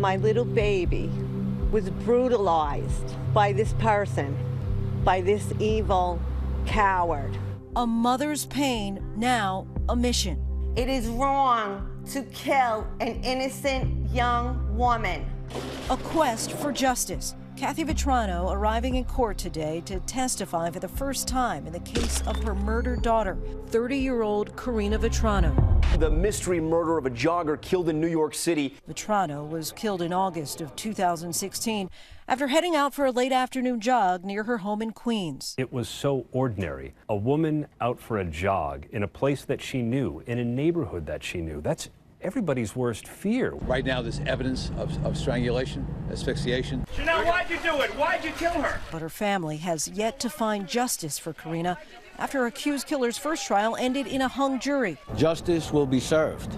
my little baby was brutalized by this person, by this evil coward. A mother's pain, now a mission. It is wrong to kill an innocent young woman. A quest for justice. Kathy Vetrano arriving in court today to testify for the first time in the case of her murdered daughter, 30-year-old Karina Vetrano. The mystery murder of a jogger killed in New York City. Vetrano was killed in August of 2016 after heading out for a late afternoon jog near her home in Queens. It was so ordinary. A woman out for a jog in a place that she knew, in a neighborhood that she knew. That's everybody's worst fear. Right now, there's evidence of strangulation, asphyxiation. Chanel, why'd you do it? Why'd you kill her? But her family has yet to find justice for Karina after her accused killer's first trial ended in a hung jury. Justice will be served.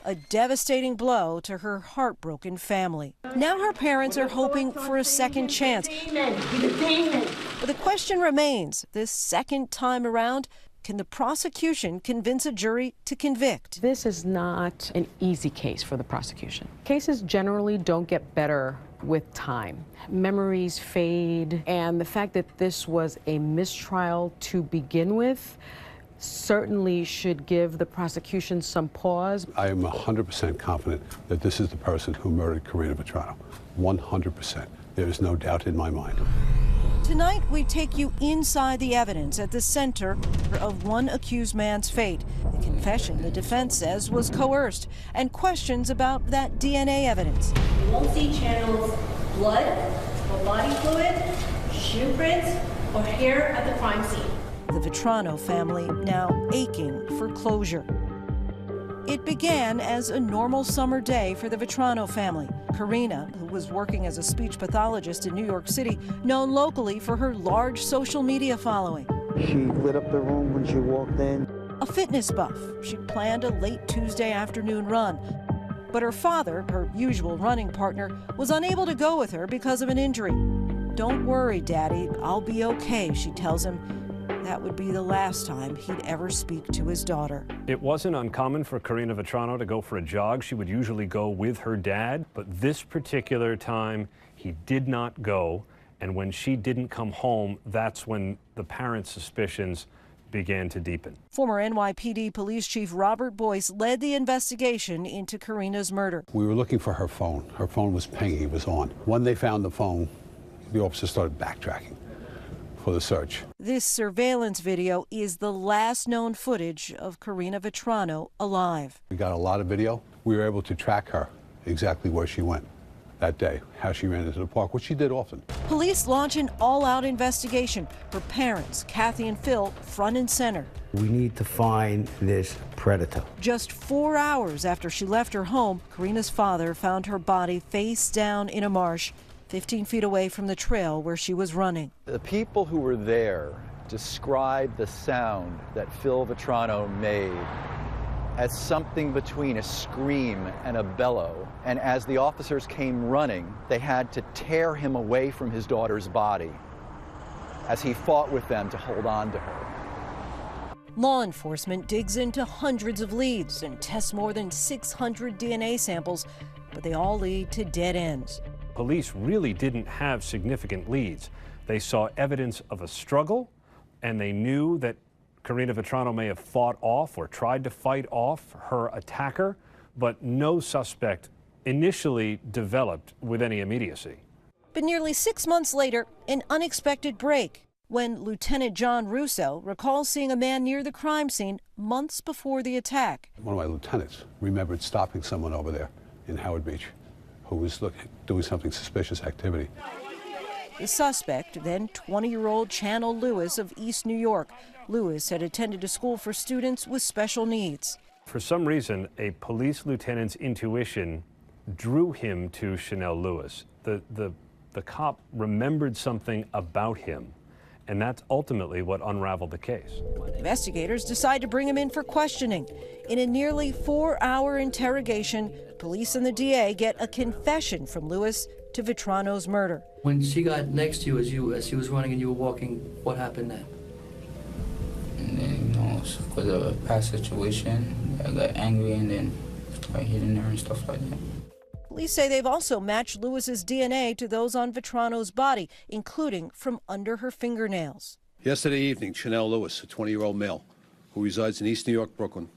A devastating blow to her heartbroken family. Now her parents are hoping for a second chance. But the question remains, this second time around, can the prosecution convince a jury to convict? This is not an easy case for the prosecution. Cases generally don't get better with time. Memories fade, and the fact that this was a mistrial to begin with certainly should give the prosecution some pause. I am 100% confident that this is the person who murdered Karina Vetrano. 100%. There is no doubt in my mind. Tonight, we take you inside the evidence at the center of one accused man's fate. The confession the defense says was coerced, and questions about that DNA evidence. You won't see channels, blood, or body fluid, shoe prints, or hair at the crime scene. The Vetrano family now aching for closure. It began as a normal summer day for the Vetrano family. Karina, who was working as a speech pathologist in New York City, known locally for her large social media following. She lit up the room when she walked in. A fitness buff, she planned a late Tuesday afternoon run. But her father, her usual running partner, was unable to go with her because of an injury. "Don't worry, Daddy, I'll be okay," she tells him. That would be the last time he'd ever speak to his daughter. It wasn't uncommon for Karina Vetrano to go for a jog. She would usually go with her dad, but this particular time he did not go. And when she didn't come home, that's when the parents' suspicions began to deepen. Former NYPD Police Chief Robert Boyce led the investigation into Karina's murder. We were looking for her phone. Her phone was pinging, it was on. When they found the phone, the officers started backtracking for the search. This surveillance video is the last known footage of Karina Vetrano alive. We got a lot of video. We were able to track her exactly where she went that day, how she ran into the park, which she did often. Police launch an all-out investigation. Her parents, Kathy and Phil, front and center. We need to find this predator. Just 4 hours after she left her home, Karina's father found her body face down in a marsh, 15 feet away from the trail where she was running. The people who were there described the sound that Phil Vetrano made as something between a scream and a bellow. And as the officers came running, they had to tear him away from his daughter's body as he fought with them to hold on to her. Law enforcement digs into hundreds of leads and tests more than 600 DNA samples, but they all lead to dead ends. Police really didn't have significant leads. They saw evidence of a struggle, and they knew that Karina Vetrano may have fought off or tried to fight off her attacker, but no suspect initially developed with any immediacy. But nearly 6 months later, an unexpected break when Lieutenant John Russo recalls seeing a man near the crime scene months before the attack. One of my lieutenants remembered stopping someone over there in Howard Beach who was doing something suspicious activity. The suspect, then 20-year-old Channel Lewis of East New York. Lewis had attended a school for students with special needs. For some reason, a police lieutenant's intuition drew him to Chanel Lewis. The cop remembered something about him, and that's ultimately what unraveled the case. Investigators decide to bring him in for questioning. In a nearly 4-hour interrogation, police and the DA get a confession from Lewis to Vetrano's murder. When she got next to you as she was running and you were walking, what happened then? And then, because of a past situation, I got angry and then started hitting her and stuff like that. Police say they've also matched Lewis's DNA to those on Vetrano's body, including from under her fingernails. Yesterday evening, Chanel Lewis, a 20-year-old male who resides in East New York, Brooklyn,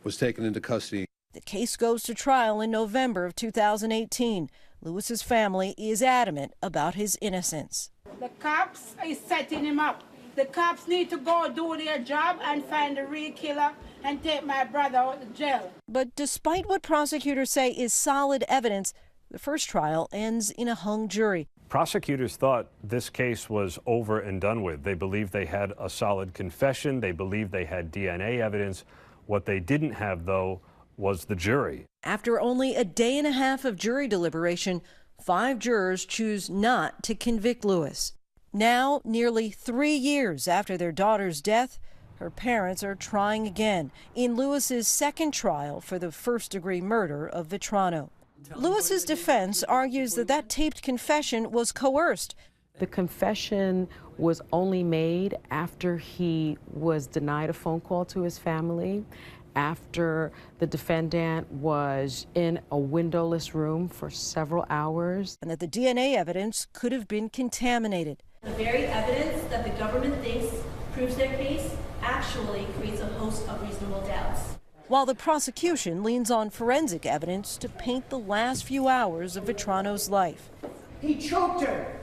was taken into custody. The case goes to trial in November of 2018. Lewis's family is adamant about his innocence. The cops is setting him up. The cops need to go do their job and find the real killer and take my brother out of jail. But despite what prosecutors say is solid evidence, the first trial ends in a hung jury. Prosecutors thought this case was over and done with. They believed they had a solid confession. They believed they had DNA evidence. What they didn't have, though, was the jury. After only a day and a half of jury deliberation, 5 jurors choose not to convict Lewis. Now, nearly 3 years after their daughter's death, her parents are trying again in Lewis's second trial for the first-degree murder of Vetrano. Lewis's defense argues that that taped confession was coerced. The confession was only made after he was denied a phone call to his family, after the defendant was in a windowless room for several hours. And that the DNA evidence could have been contaminated. The very evidence that the government thinks proves their case actually creates a host of reasonable doubts. While the prosecution leans on forensic evidence to paint the last few hours of Vetrano's life. He choked her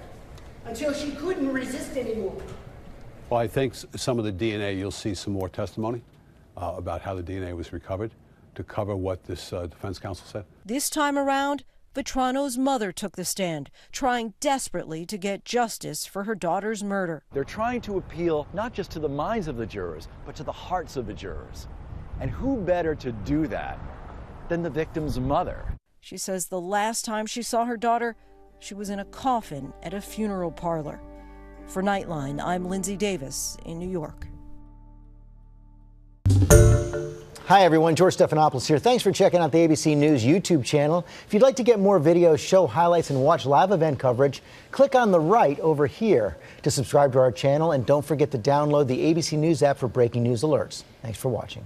until she couldn't resist anymore. Well, I think some of the DNA, you'll see some more testimony about how the DNA was recovered to cover what this defense counsel said. This time around, Vetrano's mother took the stand, trying desperately to get justice for her daughter's murder. They're trying to appeal not just to the minds of the jurors, but to the hearts of the jurors. And who better to do that than the victim's mother? She says the last time she saw her daughter, she was in a coffin at a funeral parlor. For Nightline, I'm Lindsay Davis in New York. Hi everyone, George Stephanopoulos here. Thanks for checking out the ABC News YouTube channel. If you'd like to get more videos, show highlights, and watch live event coverage, click on the right over here to subscribe to our channel, and don't forget to download the ABC News app for breaking news alerts. Thanks for watching.